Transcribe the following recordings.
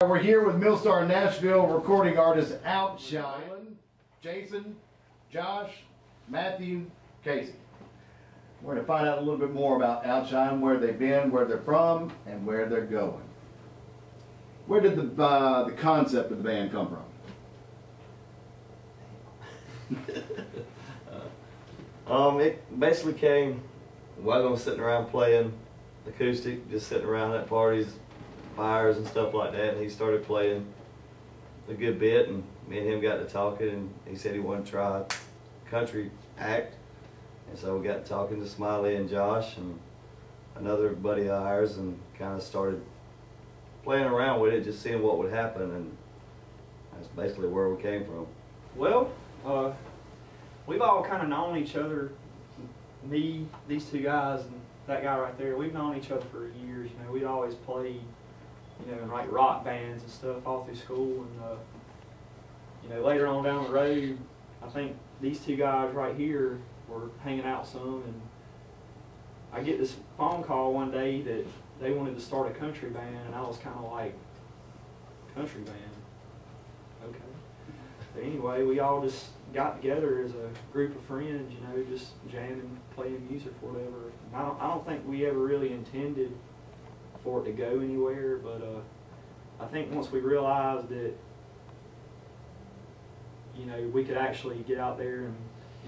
We're here with Millstar Nashville recording artist Outshyne, Jason, Josh, Matthew, Casey. We're going to find out a little bit more about Outshyne, where they've been, where they're from, and where they're going. Where did the concept of the band come from? It basically came while I was sitting around playing acoustic, just sitting around at parties, fires and stuff like that, and he started playing a good bit, and me and him got to talking, and he said he wanted to try a country act, and so we got talking to Smiley and Josh and another buddy of ours, and kind of started playing around with it, just seeing what would happen, and that's basically where we came from. Well, we've all kind of known each other, me, these two guys, and that guy right there. We've known each other for years. You know, we'd always played, you know, in like rock bands and stuff all through school, and you know, later on down the road, I think these two guys right here were hanging out some, and I get this phone call one day that they wanted to start a country band, and I was kind of like, country band? Okay. But anyway, we all just got together as a group of friends, you know, just jamming, playing music, whatever. And I don't think we ever really intended for it to go anywhere, but I think once we realized that, you know, we could actually get out there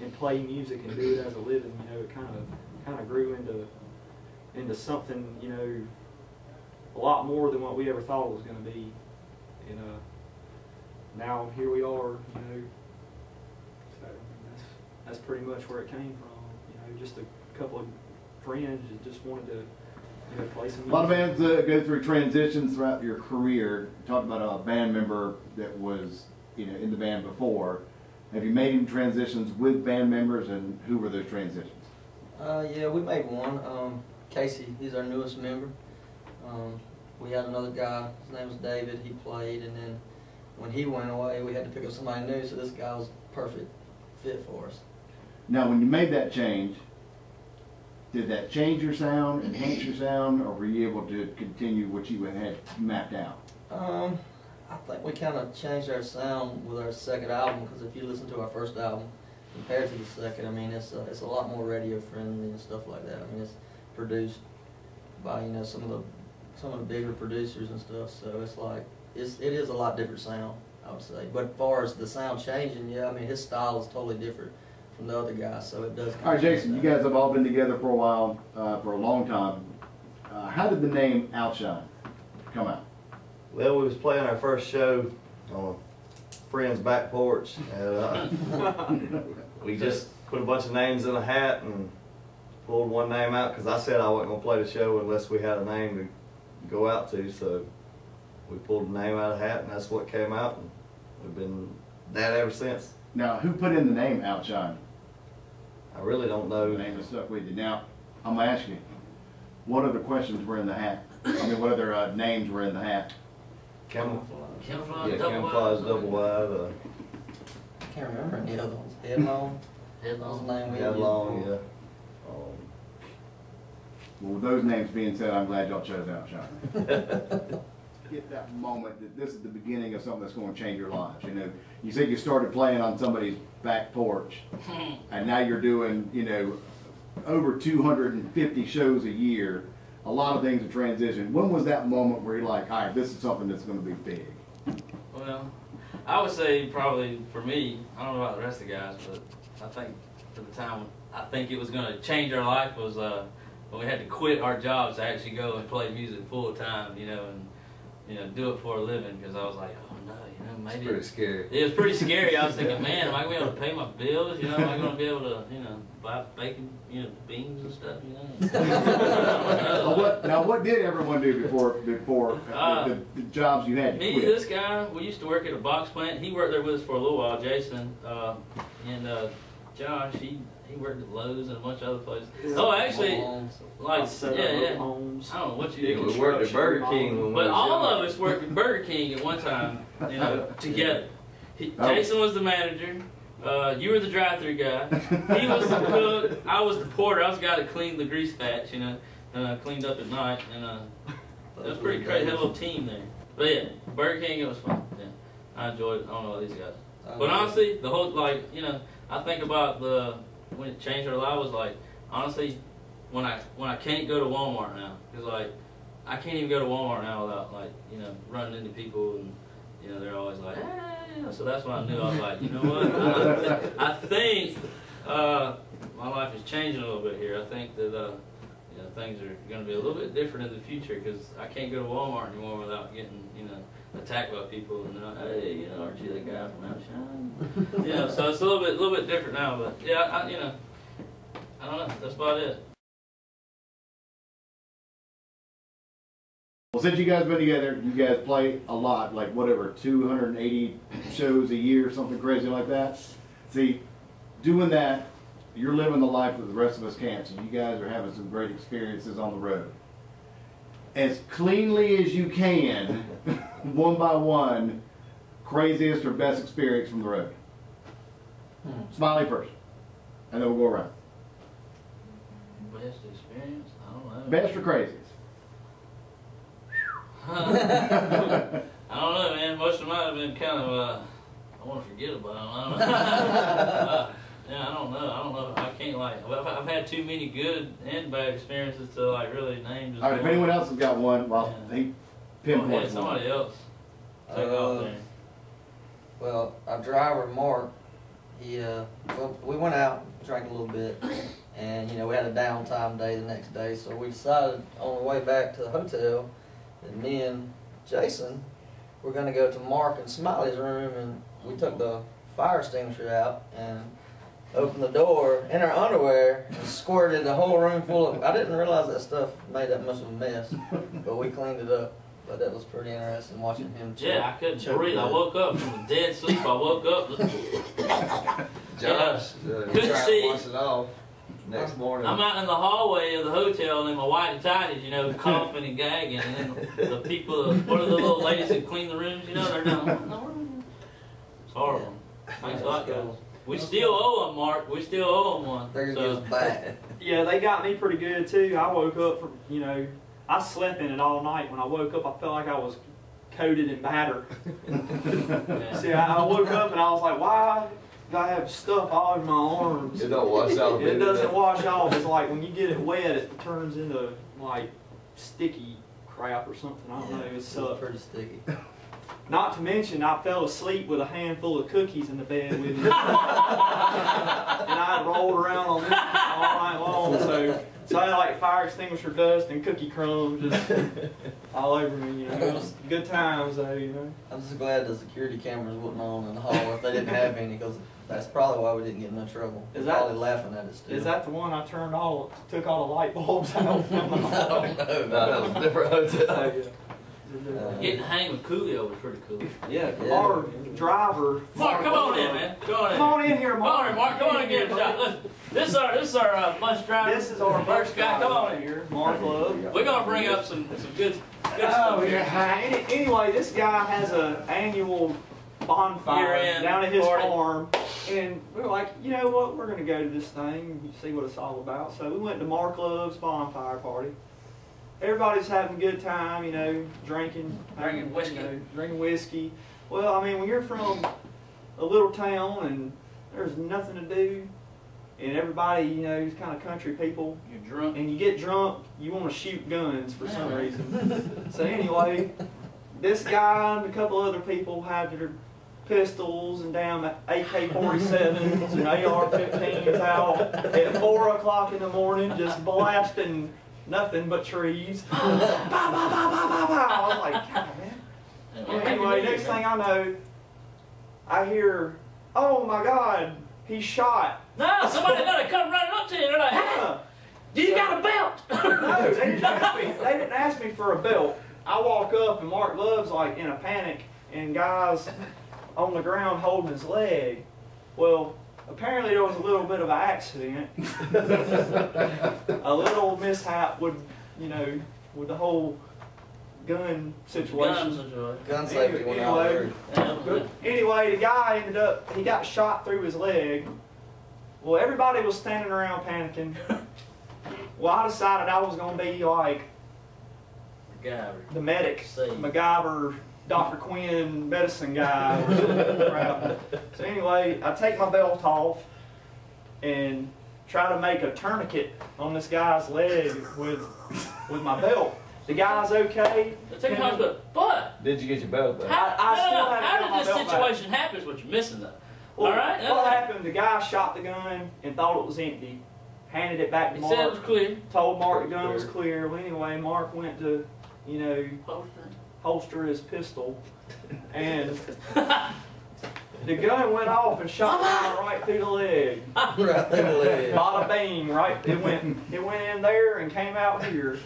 and play music and do it as a living, you know, it kind of grew into something, you know, a lot more than what we ever thought it was going to be. And now here we are, you know. So that's pretty much where it came from. You know, just a couple of friends that just wanted to, you know, play some music. A lot of bands go through transitions throughout your career. You talked about a band member that was, you know, in the band before. Have you made any transitions with band members, and who were those transitions? Yeah, we made one. Casey, he's our newest member. We had another guy, his name was David, he played, and then when he went away, we had to pick up somebody new, so this guy was a perfect fit for us. Now, when you made that change, did that change your sound, enhance your sound, or were you able to continue what you had mapped out? I think we kind of changed our sound with our second album, because if you listen to our first album compared to the second, I mean, it's a lot more radio friendly and stuff like that. I mean, it's produced by, you know, some of the bigger producers and stuff, so it's like it is a lot different sound, I would say. But as far as the sound changing, yeah, I mean, his style is totally different from the other guys, so it does. All right, Jason, you guys have all been together for a while, for a long time. How did the name Outshyne come out? Well, we was playing our first show on a friend's back porch, and we just put a bunch of names in a hat and pulled one name out, because I said I wasn't going to play the show unless we had a name to go out to, so we pulled a name out of the hat, and that's what came out, and we've been that ever since. Now, who put in the name Outshyne? I really don't know. The name that stuck with you. Now, I'm going to ask you, what other questions were in the hat? I mean, what other names were in the hat? Camouflage, yeah, camouflage, double wide. I can't remember any other ones. Headlong. Headlong, yeah. Well, with those names being said, I'm glad y'all chose Outshyne. Get that moment that this is the beginning of something that's going to change your lives. You know, you said you started playing on somebody's back porch, and now you're doing, you know, over 250 shows a year. A lot of things in transition. When was that moment where you're like, all right, this is something that's going to be big? Well, I would say probably for me, I don't know about the rest of the guys, but I think for the time I think it was going to change our life was when we had to quit our jobs to actually go and play music full time, you know, and do it for a living, because I was like, oh no, you know, maybe. It's pretty scary. It was pretty scary. I was thinking, man, am I going to be able to pay my bills? You know, am I going to be able to, you know, buy bacon, you know, beans and stuff, you know? Now, what did everyone do before the jobs you had to me, quit? This guy, we used to work at a box plant. He worked there with us for a little while, Jason, and Josh, he worked at Lowe's and a bunch of other places. Oh, actually, like, yeah. Homes. I don't know what you did. We worked at Burger King when we But was all young. of us worked at Burger King at one time, you know, together. Jason was the manager. You were the drive-through guy. He was the cook. I was the porter. I was the guy that cleaned the grease vats, you know, cleaned up at night. And it was pretty crazy. Had a little team there. But yeah, Burger King, it was fun. Yeah, I enjoyed it. I don't know about these guys. But honestly, the whole, like, you know, I think about when it changed our life was like, honestly, when I can't go to Walmart now, because like, I can't even go to Walmart now without, like, you know, running into people and, you know, they're always like, hey, so that's when I knew. I was like, you know what, I think my life is changing a little bit here. I think that, you know, things are going to be a little bit different in the future, because I can't go to Walmart anymore without getting, you know, attacked by people and hey, you know, aren't you that guy from Outshyne? You know, so it's a little bit different now, but yeah, you know, I don't know, that's about it. Well, since you guys been together, you guys play a lot, like whatever, 280 shows a year, something crazy like that. See, doing that, you're living the life that the rest of us can't, so you guys are having some great experiences on the road. As cleanly as you can, one by one, craziest or best experience from the road. Smiley first, and then we'll go around. Best experience? I don't know. Best or craziest? I don't know, man. Most of mine have been kind of, I want to forget about them. I don't know. Yeah, I don't know. I can't, like, I've had too many good and bad experiences to, like, really name. Just all right, if anyone else has got one, well, he pinpoints one. Somebody else. Take off there. Well, our driver, Mark, he, well, we went out, drank a little bit, and, you know, we had a downtime day the next day, so we decided on the way back to the hotel that me and Jason were going to go to Mark and Smiley's room, and we took the fire extinguisher out and opened the door in our underwear and squirted the whole room full of. I didn't realize that stuff made that much of a mess, but we cleaned it up. But that was pretty interesting watching him. Yeah, I couldn't breathe. I woke up from a dead sleep. I woke up. Josh, couldn't see. Wash it off next morning. I'm out in the hallway of the hotel in my white tighties, you know, coughing and gagging, and then the people, one of the little ladies that clean the rooms, you know, they're down. It's horrible. Thanks a lot, guys. We still owe them, Mark. We still owe them one. They're gonna give us back. Yeah, they got me pretty good too. I woke up from, you know, I slept in it all night. When I woke up, I felt like I was coated in batter. Yeah. See, I woke up and I was like, why do I have stuff all over my arms? It don't wash off. It doesn't wash off. It's like when you get it wet, it turns into like sticky crap or something. I don't know. It's pretty sticky. Not to mention, I fell asleep with a handful of cookies in the bed with me. And I rolled around on them all night long. So I had like fire extinguisher dust and cookie crumbs just all over me. You know, it was good times though. You know. I'm just glad the security cameras wasn't on in the hall if they didn't have any, because that's probably why we didn't get in no trouble. They're probably laughing at us too. Is that the one I took all the light bulbs out? I don't know. No, that was a different hotel. Getting to hang with Coolio was pretty cool. Yeah, our driver. Mark, come on in, man. Come on in here, Mark. Mark. Come on in, Mark. Come on and get a shot. Listen, this is our bus driver. This is our first guy. Come on in here, Mark Love. We're gonna bring up some good Oh, stuff here. yeah. Anyway, this guy has an annual bonfire Year-end down at his party. farm, and we were like, you know what, we're going to go to this thing and see what it's all about. So we went to Mark Love's bonfire party. Everybody's having a good time, you know, drinking whiskey. You know, drinking whiskey. Well, I mean, when you're from a little town and there's nothing to do, and everybody, you know, is kind of country people, You're drunk. and you get drunk, you want to shoot guns for some reason. So anyway, this guy and a couple other people had their pistols and damn AK-47s and AR-15s out at 4 o'clock in the morning, just blasting nothing but trees. Bah, bah, bah, bah, bah, bah. I was like, God, man. And anyway, next thing I know, I hear, oh my God, he's shot. No, somebody gotta come running up to you. They're like, hey, you got a belt? No, they didn't ask me for a belt. I walk up and Mark Love's like in a panic, and guys on the ground holding his leg. Well, apparently there was a little bit of an accident. A little mishap with, you know, with the whole gun situation. Gun safety went out. Anyway, the guy ended up, he got shot through his leg. Well, everybody was standing around panicking. Well, I decided I was going to be like the medic, See. MacGyver, Dr. Quinn, medicine guy. Or some crap. So anyway, I take my belt off and try to make a tourniquet on this guy's leg with my belt. The guy's okay. But Did you get your belt back? I how did this situation happen? Is what you're missing though. Well, All right. What happened? The guy shot the gun and thought it was empty. Handed it back to He Mark. said it was clear. Told Mark the gun was clear. Well, anyway, Mark went to, holster his pistol, and the gun went off and shot me right through the leg. Right through the leg. Bada bing, right? It went in there and came out here,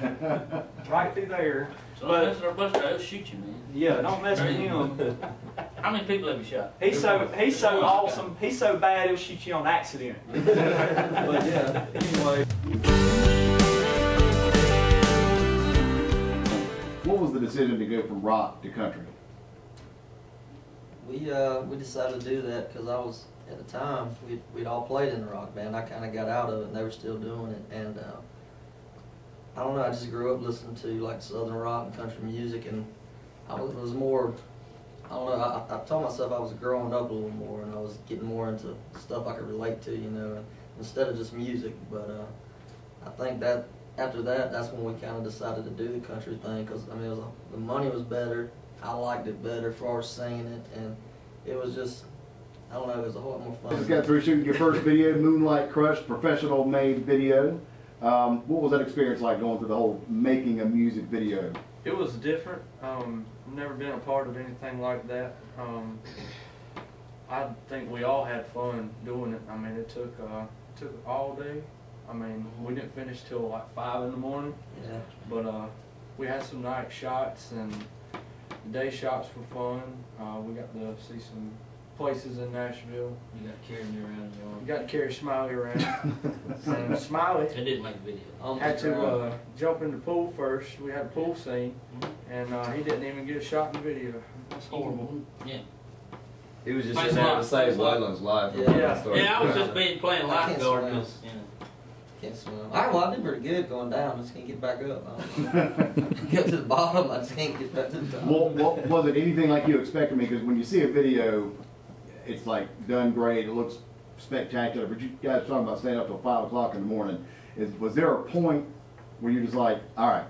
right through there. So don't mess with our bus driver, he'll shoot you, man. Yeah, don't mess with him. How many people have you shot? He's so awesome. He's so bad he'll shoot you on accident. But yeah, anyway. What was the decision to go from rock to country? We decided to do that because I was, at the time, we'd all played in the rock band. I kind of got out of it and they were still doing it. And I don't know, I just grew up listening to like southern rock and country music, and I was more, I don't know, I told myself I was growing up a little more and I was getting more into stuff I could relate to, you know, instead of just music. But I think that after that, that's when we kind of decided to do the country thing, because I mean, the money was better. I liked it better as far as singing it, and it was just, I don't know, it was a whole lot more fun. Just got through shooting your first video, Moonlight Crush, professional made video. What was that experience like going through the whole making a music video? It was different. I've never been a part of anything like that. I think we all had fun doing it. I mean, it took all day. I mean, we didn't finish till like 5 in the morning. Yeah. But we had some night shots, and day shots were fun. We got to see some places in Nashville. You got carrying you around, We got to carry Smiley around. And Smiley It didn't make a video. had to jump in the pool first. We had a pool scene, and he didn't even get a shot in the video. That's horrible. Yeah. He was just Thanks in a there lot. to save Thanks a lot. Waylon's life. Yeah. Yeah, I was just playing I can't lifeguard swim. because, Can't swim. Well, I did pretty good going down. I just can't get back up. Get to the bottom, I just can't get back to the top. Well, was it anything like you expected me? Because when you see a video, it's like done great, it looks spectacular, but you guys talking about staying up till 5 o'clock in the morning. Was there a point where you're just like, all right,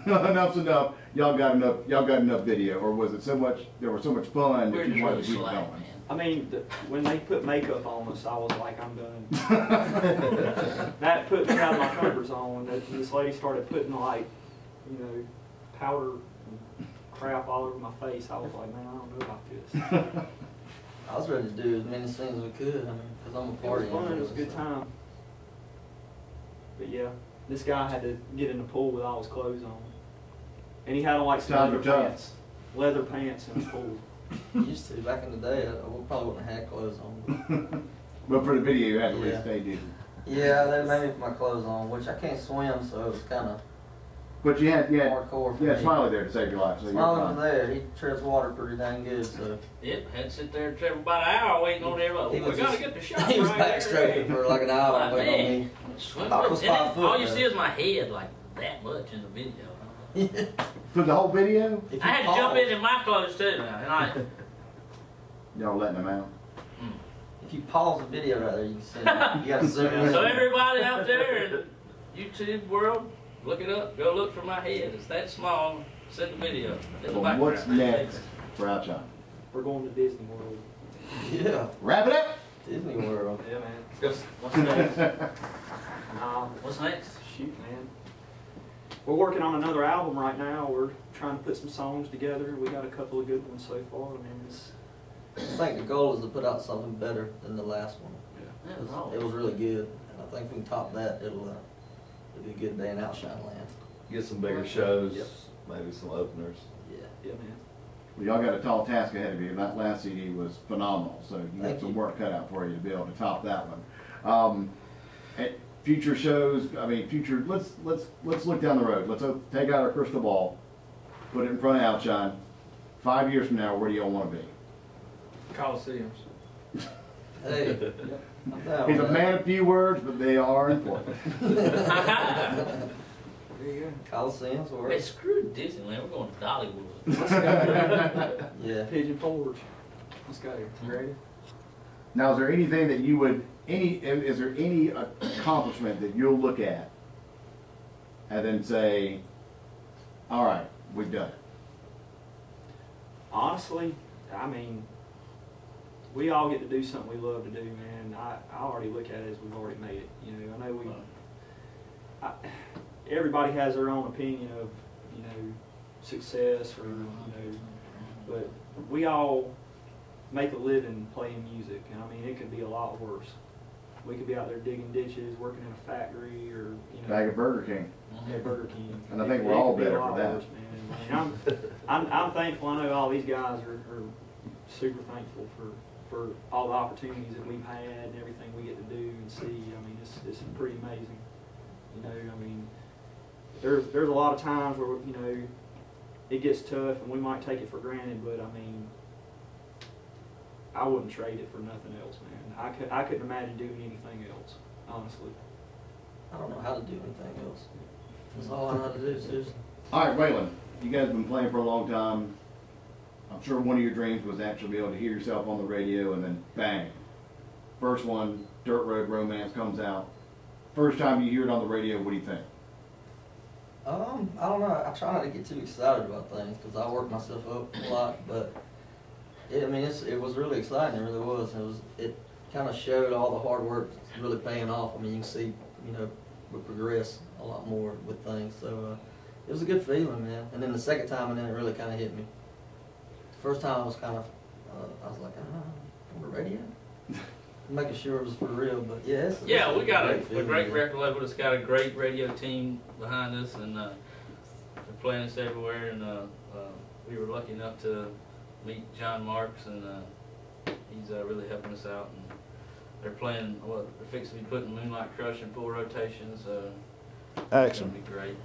enough's enough, y'all got enough video, or was it so much, there was so much fun We're that just you wanted really to keep slack, going? man. I mean, when they put makeup on us, I was like, I'm done. That put me out of my comfort zone. This lady started putting like, powder and crap all over my face. I was like, man, I don't know about this. I was ready to do as many things as we could. I mean, because I'm a It was party. fun. It was a good time. But yeah, this guy had to get in the pool with all his clothes on, and he had on like some Times leather were tough. leather pants in the pool. Used to back in the day. We probably wouldn't have had clothes on. But for the video, you had to at least Yeah. stay decent. Yeah, they made me put my clothes on, which I can't swim, so it was kind of But you had hardcore for me. Smiley there to save your life, so you're Smiley fine. was there. He treads water pretty dang good, so Yep, had to sit there and travel about an hour waiting on everybody. He We was gotta just- get the shot he was right there. backstroking for like an hour Like, waiting on man. me. Swim Thought it was and then 5 foot, all you though. see is my head like that much in the video. For the whole video, If I you had to jump pause- in my clothes too now, and I. y'all letting them out. If you pause the video right there, you can see it. You gotta zoom in. So everybody out there in YouTube world, look it up. Go look for my head. It's that small. Send the video. In the Well, what's background. next for Outshyne? We're going to Disney World. Yeah, Wrap it up! Disney World. Yeah, man. What's next? What's next? Shoot, man. We're working on another album right now. We're trying to put some songs together. We got a couple of good ones so far, man. I think the goal is to put out something better than the last one. Yeah, 'Cause no. it was really good, and I think if we can top that, it'll be a good day in Outshyne land. Get some bigger shows, Yep. maybe some openers. Yeah. Yeah, man. Well, y'all got a tall task ahead of you. That last CD was phenomenal, so you got Thank some you. work cut out for you to be able to top that one. At future shows, I mean, let's look down the road. Let's take out our crystal ball, put it in front of Outshyne. 5 years from now, where do y'all want to be? Coliseums. Hey, I'm down He's a with man of few words, but they are important. that. There you go. Coliseums Hey, work. screw Disneyland. We're going to Dollywood. Yeah. Pigeon Forge. Let's go. Ready? Now, is there anything that you would, is there any accomplishment that you'll look at and then say, all right, we've done it? Honestly, I mean, we all get to do something we love to do, man. I already look at it as we've already made it. You know, I know everybody has their own opinion of, you know, success or, you know, but we all make a living playing music, and I mean, it could be a lot worse. We could be out there digging ditches, working in a factory, or, you know, Bag of Burger King. at Burger King. And I think It we're all could be a better lot for that. worse, man. I mean, I'm thankful. I know all these guys are super thankful for all the opportunities that we've had and everything we get to do and see. I mean, it's pretty amazing. You know, I mean, there's a lot of times where, you know, it gets tough and we might take it for granted, but I mean, I wouldn't trade it for nothing else, man. I couldn't imagine doing anything else, honestly. I don't know how to do anything else. That's all I know how to do, seriously. All right, Waylon, you guys have been playing for a long time. I'm sure one of your dreams was actually be able to hear yourself on the radio, and then bang, first one, Dirt Road Romance comes out. First time you hear it on the radio, what do you think? I don't know. I try not to get too excited about things because I work myself up a lot, but I mean, it was really exciting. It really was. It kind of showed all the hard work really paying off. I mean, you can see, you know, we progress a lot more with things. So it was a good feeling, man. And then the second time, and then it really kind of hit me. The first time I was kind of, I was like, on the radio? Making sure it was for real, but yeah. Yeah, we got a feeling, great yeah. record label that's got a great radio team behind us, and they're playing us everywhere. And we were lucky enough to meet John Marks, and he's really helping us out. And they're playing, well, they're fixing to be putting Moonlight Crush in full rotation, so it's gonna be great.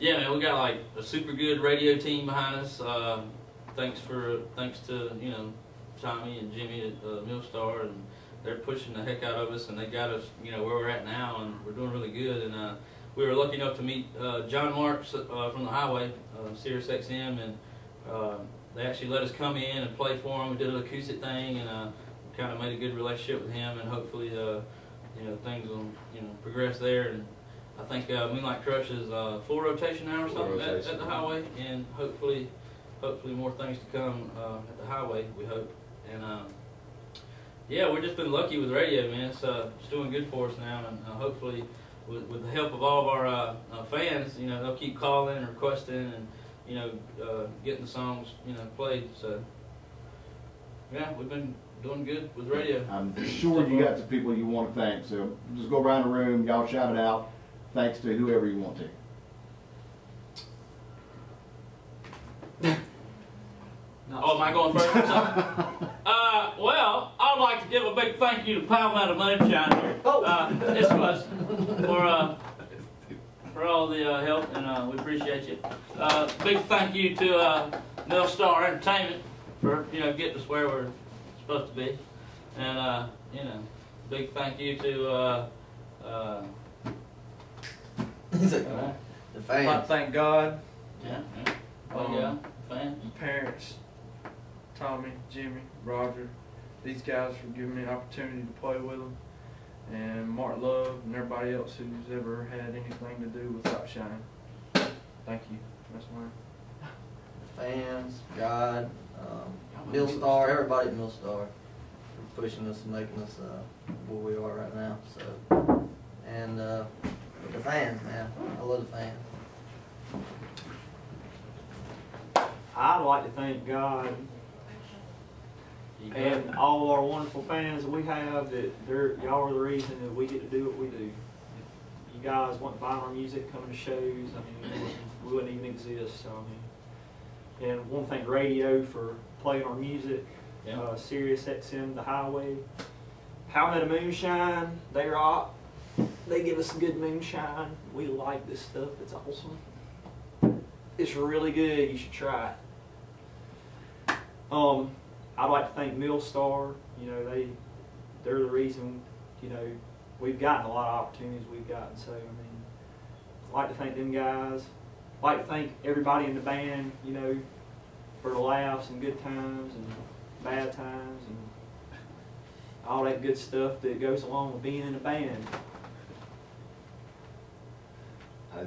Yeah, man, we got like a super good radio team behind us. Thanks to, you know, Tommy and Jimmy at Millstar, and they're pushing the heck out of us, and they got us, you know, where we're at now, and we're doing really good. And we were lucky enough to meet John Marks from the Highway, Sirius XM, and they actually let us come in and play for him. We did an acoustic thing, and kind of made a good relationship with him, and hopefully, you know, things will, you know, progress there. And I think Moonlight Crush is full rotation now or something at the Highway, and hopefully more things to come at the Highway, we hope. And yeah, we've just been lucky with radio, man. It's doing good for us now, and hopefully with the help of all of our fans, you know, they'll keep calling and requesting, and, you know, getting the songs, you know, played. So yeah, we've been doing good with radio. I'm sure you got some people you want to thank, so just go around the room, y'all shout it out. Thanks to whoever you want to. Oh, am I going first or something? Well, I'd like to give a big thank you to Palmetto Moonshine here. This was for all the help, and we appreciate you. Big thank you to Millstar Entertainment for, you know, getting us where we're supposed to be, and you know, big thank you to The fans. Thank God, yeah. Oh yeah, fans. parents, Tommy, Jimmy, Roger, these guys for giving me an opportunity to play with them, and Mark Love and everybody else who's ever had anything to do with Outshyne. Thank you. That's mine. The fans, God, Millstar, everybody at Millstar for pushing us and making us where we are right now. So, and the fans, man, I love the fans. I'd like to thank God and all our wonderful fans that we have, that y'all are the reason that we get to do what we do. If you guys want to buy our music, coming to shows, I mean, we wouldn't even exist. So I mean, and I want to thank radio for playing our music. Yeah. Sirius XM, the Highway, Palmetto Moonshine, they rock. They give us good moonshine. We like this stuff. It's awesome. It's really good. You should try it. I'd like to thank Millstar. You know, they're the reason, you know, we've gotten a lot of opportunities we've gotten. So I mean, I'd like to thank them guys. like to thank everybody in the band, you know, for the laughs and good times and bad times and all that good stuff that goes along with being in a band. I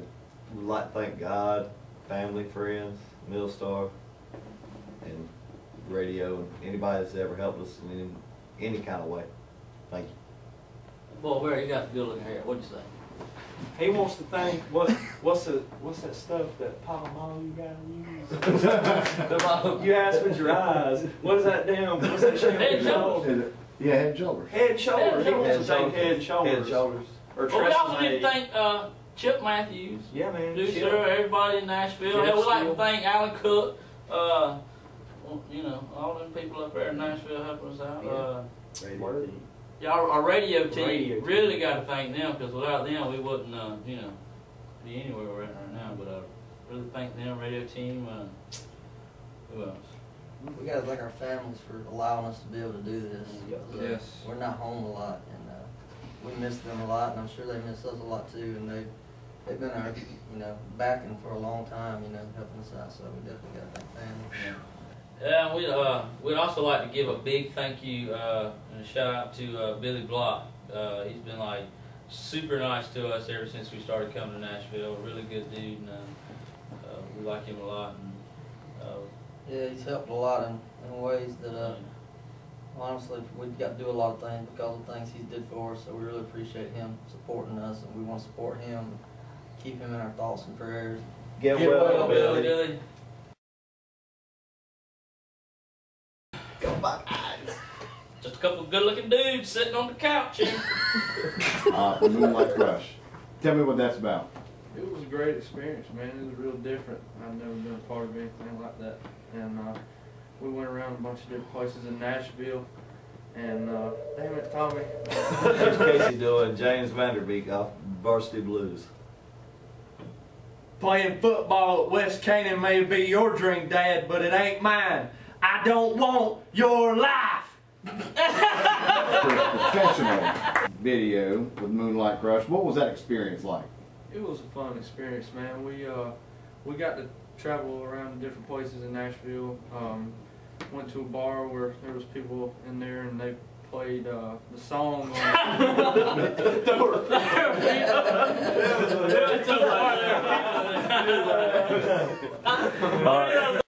would like to thank God, family, friends, Millstar, and radio, and anybody that's ever helped us in any kind of way. Thank you. Boy, where you got the good looking hair? What'd you say? He wants to thank what's that stuff that Palomar you gotta use? You asked with your eyes. What is that damn? What's that shape? Head and shoulders. Yeah, Head and Shoulders. Head and shoulders. He wants to thank Head and Shoulders. Head and Shoulders. Or Well, we also need to Tresemme. thank Chip Matthews, Yeah, man. producer, Chip. everybody in Nashville. Jeff Hell, we like to Steele. thank Alan Cook, well, you know, all them people up there in Nashville helping us out. Word. Yeah, our radio team, Radio team. really got to thank them, because without them we wouldn't, you know, be anywhere we're at right now. But really thank them, radio team. Who else? We gotta thank our families for allowing us to be able to do this. Yep. 'Cause, Yes. We're not home a lot, and we miss them a lot, and I'm sure they miss us a lot too. And they've been our, you know, backing for a long time, you know, helping us out. So we definitely gotta thank family. Yeah, we'd also like to give a big thank you and a shout out to Billy Block. He's been like super nice to us ever since we started coming to Nashville. Really good dude, and we like him a lot. And, Yeah, he's helped a lot in ways that, honestly, we've got to do a lot of things because of things he's did for us. So we really appreciate him supporting us, and we want to support him, and keep him in our thoughts and prayers. Get Well, well, Billy. Billy. Go Buckeyes. Just a couple of good-looking dudes sitting on the couch here. The Moonlight Crush. Tell me what that's about. It was a great experience, man. It was real different. I've never been a part of anything like that. And we went around a bunch of different places in Nashville. And damn it, Tommy. Here's Casey doing James Vanderbeek off Varsity Blues. Playing football at West Canaan may be your dream, Dad, but it ain't mine. I don't want your life. For a professional video with Moonlight Crush, what was that experience like? It was a fun experience, man. We got to travel around to different places in Nashville. Went to a bar where there was people in there and they played the song. All right.